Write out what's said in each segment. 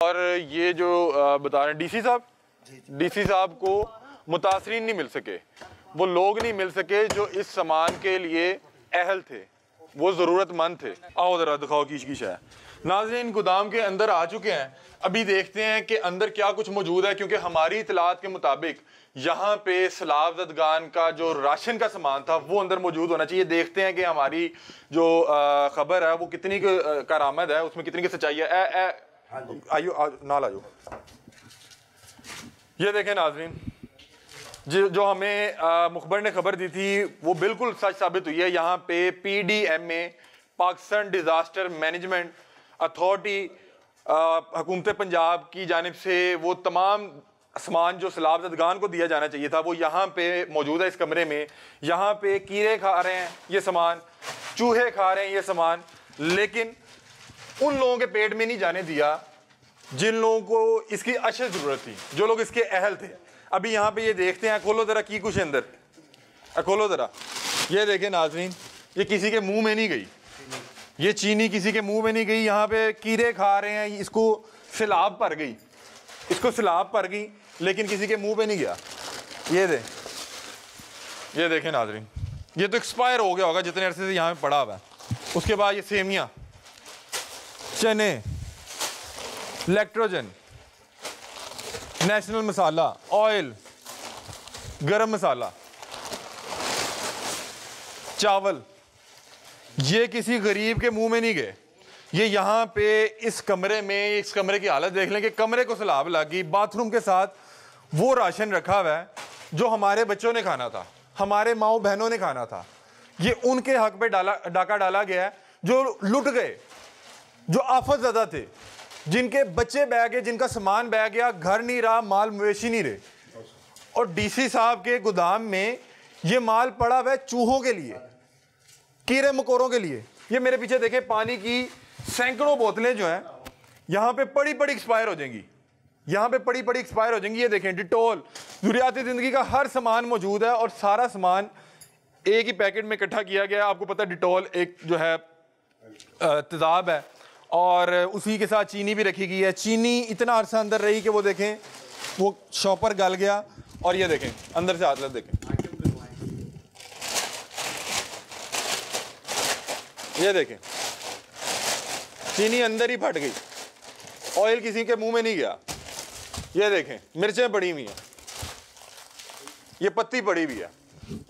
और ये जो बता रहे हैं डीसी साहब को मुतासरीन नहीं मिल सके, वो लोग नहीं मिल सके जो इस सामान के लिए अहल थे, वो ज़रूरतमंद थे। आओ ज़रा दिखाओ कीश है। नाज़रीन गोदाम के अंदर आ चुके हैं, अभी देखते हैं कि अंदर क्या कुछ मौजूद है, क्योंकि हमारी इतलात के मुताबिक यहाँ पे सलाब ज़दगान का जो राशन का सामान था वो अंदर मौजूद होना चाहिए। देखते हैं कि हमारी जो खबर है वो कितनी करामद है, उसमें कितनी की सच्चाई है। आइयो ना लाओ। ये देखें नाज़रीन, जो हमें मुखबर ने खबर दी थी वो बिल्कुल सच साबित हुई है। यहाँ पे PDMA Pakistan disaster management authority हुकूमत पंजाब की जानिब से वो तमाम सामान जो सैलाब ज़दगान को दिया जाना चाहिए था वो यहाँ पे मौजूद है। इस कमरे में यहाँ पे कीड़े खा रहे हैं ये सामान, चूहे खा रहे हैं ये सामान, लेकिन उन लोगों के पेट में नहीं जाने दिया जिन लोगों को इसकी अशद ज़रूरत थी, जो लोग इसके अहल थे। अभी यहाँ पे ये देखते हैं, खोलो ज़रा की कुछ अंदर, खोलो ज़रा। ये देखें नाज़रीन, ये किसी के मुंह में नहीं गई, ये चीनी किसी के मुंह में नहीं गई। यहाँ पे कीड़े खा रहे हैं, इसको सैलाब पर गई, इसको सैलाब पर गई, लेकिन किसी के मुंह पे नहीं गया। ये देखें नाज़रीन, ये तो एक्सपायर हो गया होगा जितने अरसे से यहाँ पे पड़ा हुआ है। उसके बाद ये सेमियाँ, चने, लैक्ट्रोजन, नेशनल मसाला, ऑयल, गरम मसाला, चावल, ये किसी गरीब के मुंह में नहीं गए। ये यहाँ पे इस कमरे में, इस कमरे की हालत देख लें कि कमरे को सैलाब लगी, बाथरूम के साथ वो राशन रखा हुआ है जो हमारे बच्चों ने खाना था, हमारे माओ बहनों ने खाना था। ये उनके हक पे डाका डाला गया है जो लुट गए, जो आफत ज़दा थे, जिनके बच्चे बह गए, जिनका सामान बह गया, घर नहीं रहा, माल मवेशी नहीं रहे। और डीसी साहब के गोदाम में ये माल पड़ा हुआ है चूहों के लिए, कीड़े मकोरों के लिए। ये मेरे पीछे देखें, पानी की सैकड़ों बोतलें जो हैं यहाँ पे पड़ी पड़ी एक्सपायर हो जाएंगी, यहाँ पे पड़ी पड़ी एक्सपायर हो जाएंगी। ये देखें, डिटोल, ज़रूरियाती ज़िंदगी का हर सामान मौजूद है और सारा सामान एक ही पैकेट में इकट्ठा किया गया है। आपको पता है डिटोल एक जो है तेज़ाब है और उसी के साथ चीनी भी रखी गई है। चीनी इतना अरसा अंदर रही कि वो देखें वो शॉपर गल गया। और ये देखें अंदर से हालत देखें, ये देखें चीनी अंदर ही फट गई, ऑयल किसी के मुंह में नहीं गया। ये देखें मिर्चें पड़ी हुई हैं, ये पत्ती पड़ी हुई है।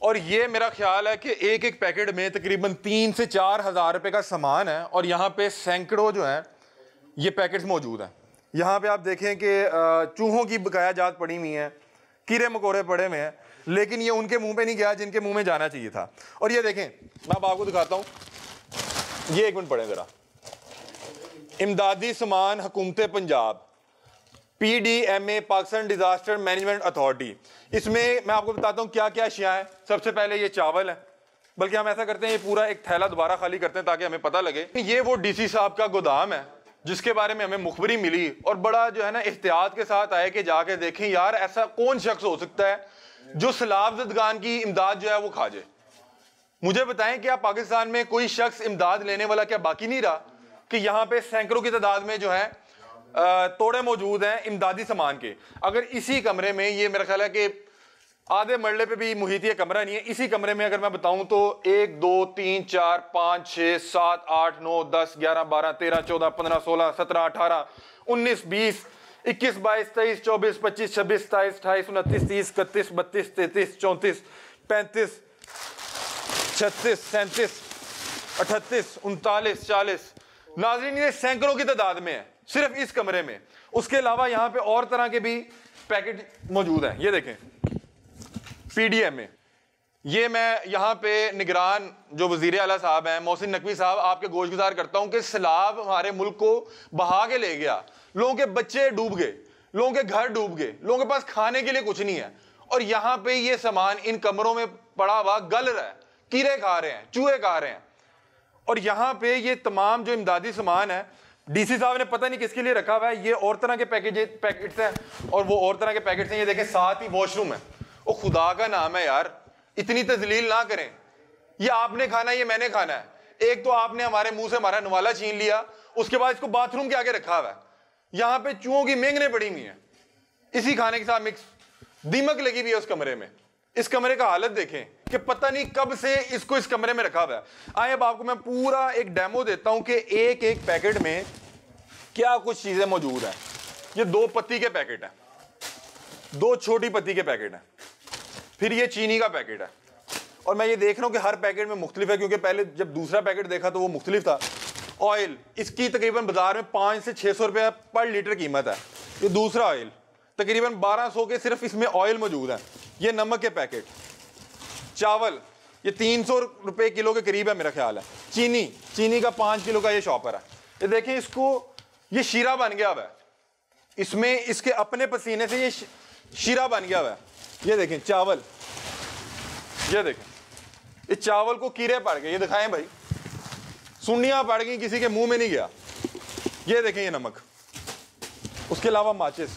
और ये मेरा ख्याल है कि एक एक पैकेट में तकरीबन 3 से 4 हज़ार रुपए का सामान है और यहाँ पे सैकड़ों जो हैं ये पैकेट्स मौजूद हैं। यहाँ पे आप देखें कि चूहों की बकाया जात पड़ी हुई हैं, कीड़े मकोड़े पड़े हुए हैं, लेकिन ये उनके मुंह पे नहीं गया जिनके मुंह में जाना चाहिए था। और ये देखें, मैं अब आपको दिखाता हूँ, ये एक मिनट पढ़ें ज़रा। इमदादी सामान हुकूमत Punjab, PDMA Pakistan disaster management authority. इसमें मैं आपको बताता हूँ क्या क्या अशिया है। सबसे पहले ये चावल है, बल्कि हम ऐसा करते हैं ये पूरा एक थैला दोबारा खाली करते हैं ताकि हमें पता लगे। ये वो डीसी साहब का गोदाम है जिसके बारे में हमें मुखबरी मिली और बड़ा जो है ना एहतियात के साथ आए कि जाके देखें यार ऐसा कौन शख्स हो सकता है जो सैलाब ज़दगान की इमदाद जो है वो खा जाए। मुझे बताएं क्या पाकिस्तान में कोई शख्स इमदाद लेने वाला क्या बाकी नहीं रहा कि यहाँ पे सैकड़ों की तादाद में जो है तोड़े मौजूद हैं इमदादी सामान के। अगर इसी कमरे में, ये मेरा ख्याल है कि आधे मरले पे भी मुहित ये कमरा नहीं है, इसी कमरे में अगर मैं बताऊं तो 1 2 3 4 5 6 7 8 9 10 11 12 13 14 15 16 17 18 19 20 21 22 23 24 25 26 27 28 29 30 31 32 33 34 35 36 37 38 39 40। नाज़रीन ये सैकड़ों की तादाद में है सिर्फ इस कमरे में। उसके अलावा यहाँ पे और तरह के भी पैकेट मौजूद हैं। ये देखें PDMA। ये मैं यहाँ पे निगरान जो वज़ीर आला साहब हैं मोहसिन नकवी साहब, आपके गोशगुजार करता हूँ कि सैलाब हमारे मुल्क को बहा के ले गया, लोगों के बच्चे डूब गए, लोगों के घर डूब गए, लोगों के पास खाने के लिए कुछ नहीं है। और यहाँ पे ये सामान इन कमरों में पड़ा हुआ गल रहा है, कीड़े खा रहे हैं, चूहे खा रहे हैं। और यहाँ पे ये तमाम जो इमदादी सामान है डीसी साहब ने पता नहीं किसके लिए रखा हुआ है। ये और तरह के पैकेट्स हैं और वो और तरह के पैकेट्स हैं। ये देखें साथ ही वॉशरूम है। ओ खुदा का नाम है यार, इतनी तजलील ना करें। ये आपने खाना है, ये मैंने खाना है। एक तो आपने हमारे मुंह से हमारा नवाला छीन लिया, उसके बाद इसको बाथरूम के आगे रखा हुआ है। यहां पे चूहों की मेंगने पड़ी हुई हैं इसी खाने के साथ मिक्स, दीमक लगी हुई है उस कमरे में। इस कमरे का हालत देखें कि पता नहीं कब से इसको इस कमरे में रखा हुआ है। आइए अब आपको मैं पूरा एक डेमो देता हूं कि एक एक पैकेट में क्या कुछ चीजें मौजूद हैं। ये 2 पत्ती के पैकेट हैं, 2 छोटी पत्ती के पैकेट हैं, फिर ये चीनी का पैकेट है। और मैं ये देख रहा हूं कि हर पैकेट में मुख्तलिफ है, क्योंकि पहले जब दूसरा पैकेट देखा तो वो मुख्तलिफ था। ऑयल, इसकी तकरीबन बाजार में 500 से 600 रुपया पर लीटर कीमत है। ये दूसरा ऑयल तकरीबन 1200 के सिर्फ इसमें ऑयल मौजूद है। ये नमक के पैकेट, चावल ये 300 रुपये किलो के करीब है मेरा ख्याल है। चीनी का 5 किलो का ये शॉपर है। ये देखें इसको, ये शीरा बन गया हुआ है, इसमें इसके अपने पसीने से ये शीरा बन गया हुआ है। ये देखें चावल, ये देखें इस चावल को कीड़े पड़ गए, ये दिखाएं भाई, सुंडियां पड़ गई, किसी के मुंह में नहीं गया। ये देखें ये नमक, उसके अलावा माचिस,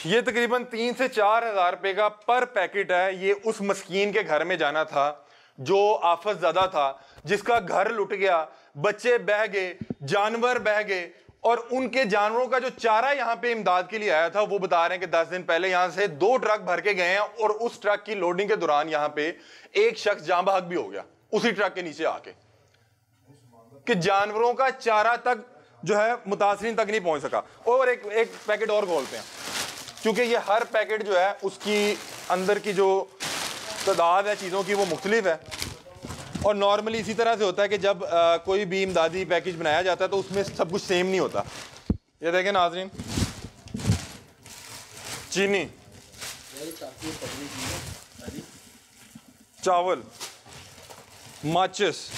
ये तकरीबन 3 से 4 हज़ार रुपए का पर पैकेट है। ये उस मस्कीन के घर में जाना था जो आफत ज़्यादा था, जिसका घर लुट गया, बच्चे बह गए, जानवर बह गए, और उनके जानवरों का जो चारा यहाँ पे इमदाद के लिए आया था, वो बता रहे हैं कि 10 दिन पहले यहाँ से 2 ट्रक भर के गए हैं, और उस ट्रक की लोडिंग के दौरान यहाँ पे एक शख्स जान बहक भी हो गया उसी ट्रक के नीचे आके, कि जानवरों का चारा तक जो है मुतासरीन तक नहीं पहुंच सका। और एक पैकेट और खोलते हैं, क्योंकि ये हर पैकेट जो है उसकी अंदर की जो तादाद है चीज़ों की वो मुख्तलिफ है। और नॉर्मली इसी तरह से होता है कि जब कोई भी इमदादी पैकेज बनाया जाता है तो उसमें सब कुछ सेम नहीं होता। ये देखें नाज़रीन, चीनी, चावल, माचिस,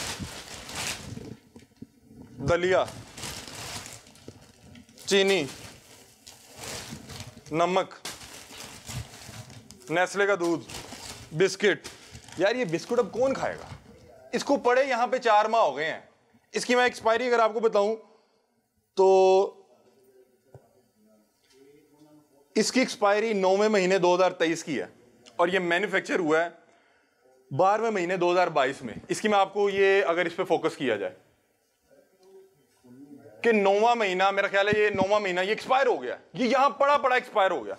दलिया, चीनी, नमक, नेस्ले का दूध, बिस्किट। यार ये बिस्कुट अब कौन खाएगा? इसको पड़े यहां पे 4 माह हो गए हैं। इसकी मैं एक्सपायरी अगर आपको बताऊं तो इसकी एक्सपायरी 9वें महीने 2023 की है, और ये मैन्युफैक्चर हुआ है 12वें महीने 2022 में। इसकी मैं आपको ये अगर इस पे फोकस किया जाए कि 9वां महीना, मेरा ख्याल है ये 9वां महीना ये एक्सपायर हो गया, ये यहां पड़ा एक्सपायर हो गया।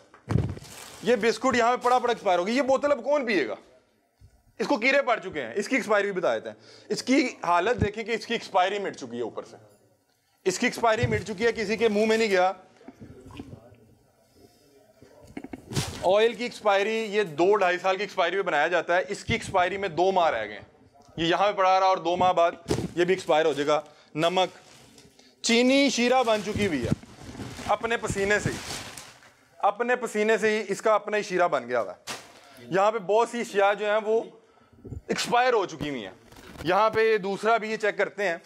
ये बिस्कुट यहां पे पड़ा एक्सपायर हो गया। ये बोतल अब कौन पिएगा? इसको कीड़े पड़ चुके हैं। इसकी एक्सपायरी भी बता देते हैं। इसकी हालत देखें कि इसकी एक्सपायरी मिट चुकी है, ऊपर से इसकी एक्सपायरी मिट चुकी है, किसी के मुंह में नहीं गया। ऑयल की एक्सपायरी ये 2-2.5 साल की एक्सपायरी में बनाया जाता है। इसकी एक्सपायरी में 2 माह रह गए, ये यहां पे पड़ा रहा और 2 माह बाद ये भी एक्सपायर हो जाएगा। नमक, चीनी शीरा बन चुकी हुई है, अपने पसीने से ही इसका अपना ही शीरा बन गया हुआ है। यहाँ पे बहुत सी अशिया जो हैं वो एक्सपायर हो चुकी हुई हैं। यहाँ पे दूसरा भी ये चेक करते हैं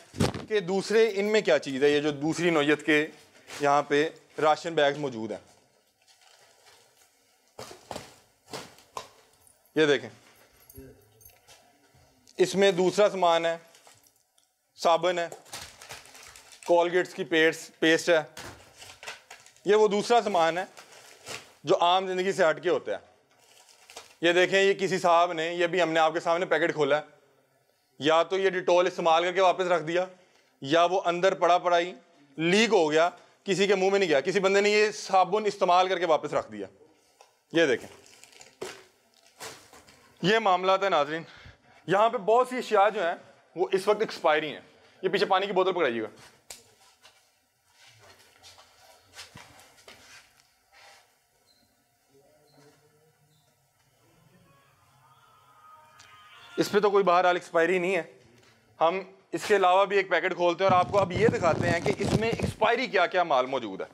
कि दूसरे इनमें क्या चीज़ है। ये जो दूसरी नौयत के यहाँ पे राशन बैग्स मौजूद हैं, ये देखें, इसमें दूसरा सामान है, साबुन है, कोलगेट्स की पेस्ट है। ये वो दूसरा सामान है जो आम जिंदगी से हटके होता है। ये देखें, ये किसी साहब ने, ये भी हमने आपके सामने पैकेट खोला है, या तो ये डिटॉल इस्तेमाल करके वापस रख दिया, या वो अंदर पड़ा ही लीक हो गया, किसी के मुंह में नहीं गया, किसी बंदे ने ये साबुन इस्तेमाल करके वापस रख दिया। ये देखें, ये मामला है नाज़रीन। यहाँ पे बहुत सी अशिया जो हैं वो इस वक्त एक्सपायरी हैं। ये पीछे पानी की बोतल पकड़ाइएगा। इस पे तो कोई बहरहाल एक्सपायरी नहीं है। हम इसके अलावा भी एक पैकेट खोलते हैं और आपको अब ये दिखाते हैं कि इसमें एक्सपायरी क्या क्या माल मौजूद है।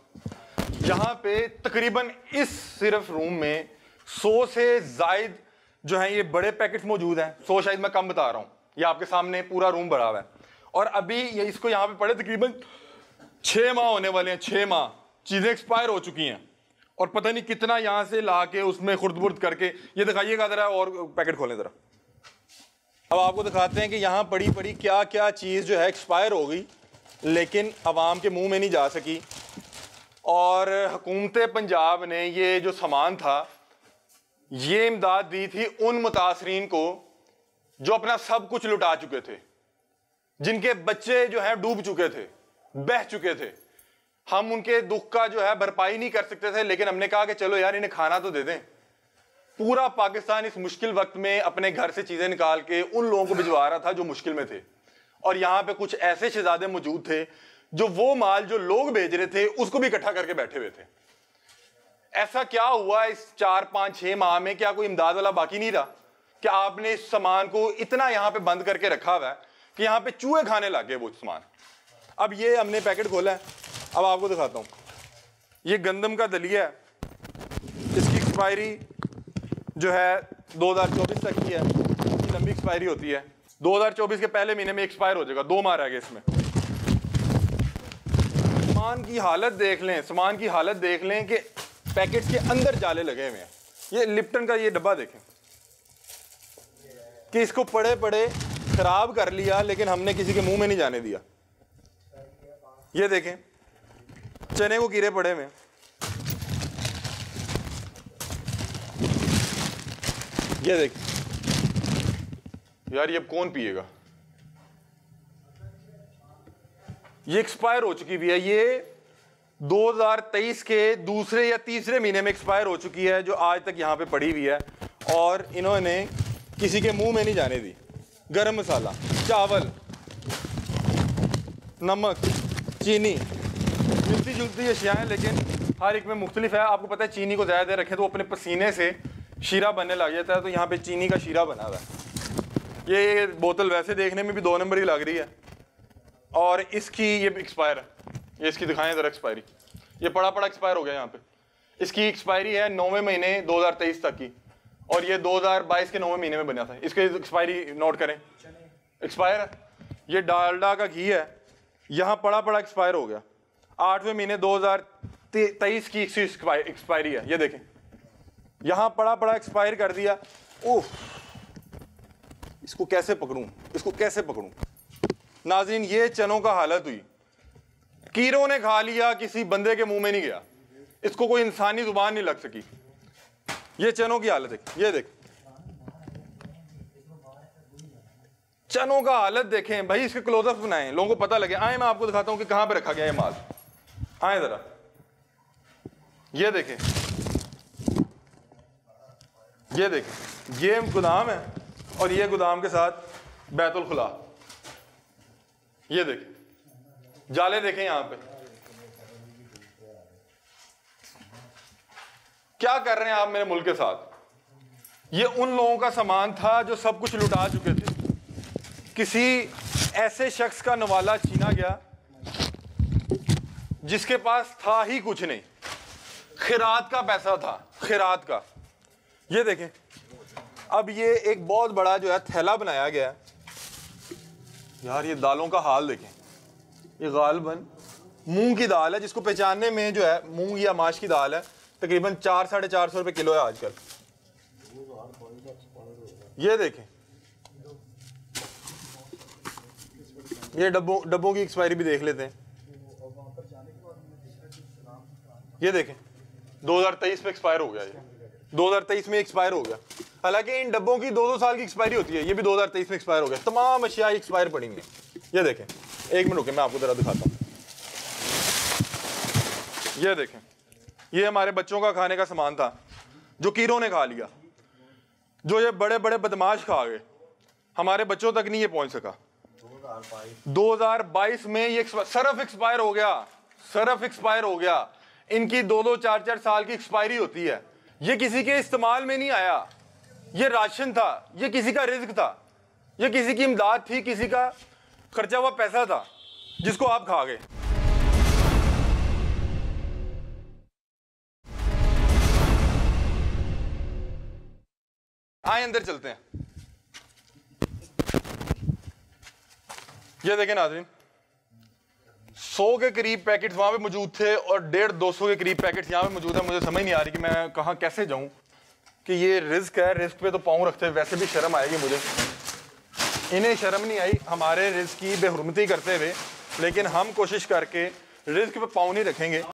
यहाँ पे तकरीबन इस सिर्फ रूम में 100 से ज़ायद जो हैं ये बड़े पैकेट्स मौजूद हैं। 100 शायद मैं कम बता रहा हूँ, ये आपके सामने पूरा रूम भरा हुआ है। और अभी ये इसको यहाँ पे पड़े तकरीबन 6 माह होने वाले हैं। 6 माह चीज़ें एक्सपायर हो चुकी हैं, और पता नहीं कितना यहाँ से ला के उसमें खुर्द-बुर्द करके। ये दिखाइएगा ज़रा, और पैकेट खोलें ज़रा। अब आपको दिखाते हैं कि यहाँ पड़ी क्या क्या चीज़ जो है एक्सपायर हो गई, लेकिन आवाम के मुंह में नहीं जा सकी। और हुकूमत पंजाब ने ये जो सामान था ये इमदाद दी थी उन मुतासरीन को जो अपना सब कुछ लुटा चुके थे, जिनके बच्चे जो हैं डूब चुके थे, बह चुके थे। हम उनके दुख का जो है भरपाई नहीं कर सकते थे, लेकिन हमने कहा कि चलो यार इन्हें खाना तो दे दें। पूरा पाकिस्तान इस मुश्किल वक्त में अपने घर से चीजें निकाल के उन लोगों को भिजवा रहा था जो मुश्किल में थे, और यहाँ पे कुछ ऐसे शहजादे मौजूद थे जो वो माल जो लोग भेज रहे थे उसको भी इकट्ठा करके बैठे हुए थे। ऐसा क्या हुआ इस 4, 5, 6 माह में? क्या कोई इमदाद वाला बाकी नहीं रहा? क्या आपने इस सामान को इतना यहाँ पे बंद करके रखा हुआ है कि यहाँ पे चूहे खाने लग गए वो सामान? अब ये हमने पैकेट खोला है, अब आपको दिखाता हूँ। ये गंदम का दलिया है, इसकी एक्सपायरी जो है 2024 तक की है, लंबी एक्सपायरी होती है। 2024 के पहले महीने में एक्सपायर हो जाएगा, 2 माह रह गए इसमें। सामान की हालत देख लें, सामान की हालत देख लें कि पैकेट्स के अंदर जाले लगे हुए हैं। ये लिप्टन का ये डब्बा देखें कि इसको पड़े पड़े खराब कर लिया, लेकिन हमने किसी के मुंह में नहीं जाने दिया। ये देखें चने को कीड़े पड़े हुए। ये देखें यार, ये अब कौन पिएगा? ये एक्सपायर हो चुकी हुई है, ये 2023 के दूसरे या तीसरे महीने में एक्सपायर हो चुकी है, जो आज तक यहाँ पे पड़ी हुई है और इन्होंने किसी के मुंह में नहीं जाने दी। गरम मसाला, चावल, नमक, चीनी, मिलती जुलती अशियाँ हैं, लेकिन हर एक में मुख्तलिफ है। आपको पता है चीनी को ज़्यादा देर रखें तो अपने पसीने से शीरा बनने लग जाता है, तो यहाँ पे चीनी का शीरा बना हुआ है। ये बोतल वैसे देखने में भी 2 नंबर ही लग रही है, और इसकी ये एक्सपायर है। ये इसकी दिखाएं ज़रा एक्सपायरी, ये पड़ा पड़ा एक्सपायर हो गया यहाँ पे। इसकी एक्सपायरी है 9वें महीने 2023 तक की, और ये 2022 के 9वें महीने में बना था। इसके एक्सपायरी नोट करें, एक्सपायर है। ये डालडा का घी है, यहाँ पड़ा पड़ा एक्सपायर हो गया। 8वें महीने 2023 की एक्सपायरी है, ये देखें यहाँ पड़ा पड़ा एक्सपायर कर दिया। ओह, इसको कैसे पकड़ूं, इसको कैसे पकड़ूं? नाज़रीन, ये चनों का हालत हुई, कीड़ों ने खा लिया, किसी बंदे के मुंह में नहीं गया, इसको कोई इंसानी जुबान नहीं लग सकी। ये चनों की हालत है, ये देख चनों का हालत देखें भाई। इसके क्लोजअप बनाएं, लोगों को पता लगे। आए मैं आपको दिखाता हूं कि कहां पे रखा गया ये माल। आए जरा, ये देखें, ये देखें, ये गोदाम है और ये गोदाम के साथ बैतुल खुला। ये देखें जाले, देखें यहां पे क्या कर रहे हैं आप मेरे मुल्क के साथ। ये उन लोगों का सामान था जो सब कुछ लुटा चुके थे। किसी ऐसे शख्स का नवाला छीना गया जिसके पास था ही कुछ नहीं, खिरात का पैसा था, खिरात का। ये देखें, अब ये एक बहुत बड़ा जो है थैला बनाया गया है। यार ये दालों का हाल देखें, ये गालबन मूंग की दाल है, जिसको पहचानने में जो है मूंग या माश की दाल है, तकरीबन 400-450 रुपए किलो है आजकल। ये देखें, ये डब्बों की एक्सपायरी भी देख लेते हैं। ये देखें 2023 में एक्सपायर हो गया, ये 2023 में एक्सपायर हो गया। हालांकि इन डब्बों की 2-2 साल की एक्सपायरी होती है, ये भी 2023 में एक्सपायर हो गया। तमाम अशिया एक्सपायर पड़ी हैं। ये देखें, एक मिनट रुके, मैं आपको जरा दिखाता हूँ। ये देखें, ये हमारे बच्चों का खाने का सामान था जो कीड़ों ने खा लिया, जो ये बड़े बड़े बदमाश खा गए, हमारे बच्चों तक नहीं ये पहुंच सका। 2022 में ये सरफ एक्सपायर हो गया, सरफ एक्सपायर हो गया। इनकी 2-2, 4-4 साल की एक्सपायरी होती है। ये किसी के इस्तेमाल में नहीं आया, ये राशन था, ये किसी का रिज्क था, ये किसी की इमदाद थी, किसी का खर्चा हुआ पैसा था जिसको आप खा गए। आए अंदर चलते हैं। ये देखें नाज़रीन, 100 के करीब पैकेट्स वहां पे मौजूद थे और 150-200 के करीब पैकेट्स यहाँ पे मौजूद है। मुझे समझ नहीं आ रही कि मैं कहाँ कैसे जाऊं, कि ये रिस्क है, रिस्क पे तो पाँव रखते हैं, वैसे भी शर्म आएगी मुझे। इन्हें शर्म नहीं आई हमारे रिस्क की बेहुरमती करते हुए, लेकिन हम कोशिश करके रिस्क पे पाँव नहीं रखेंगे।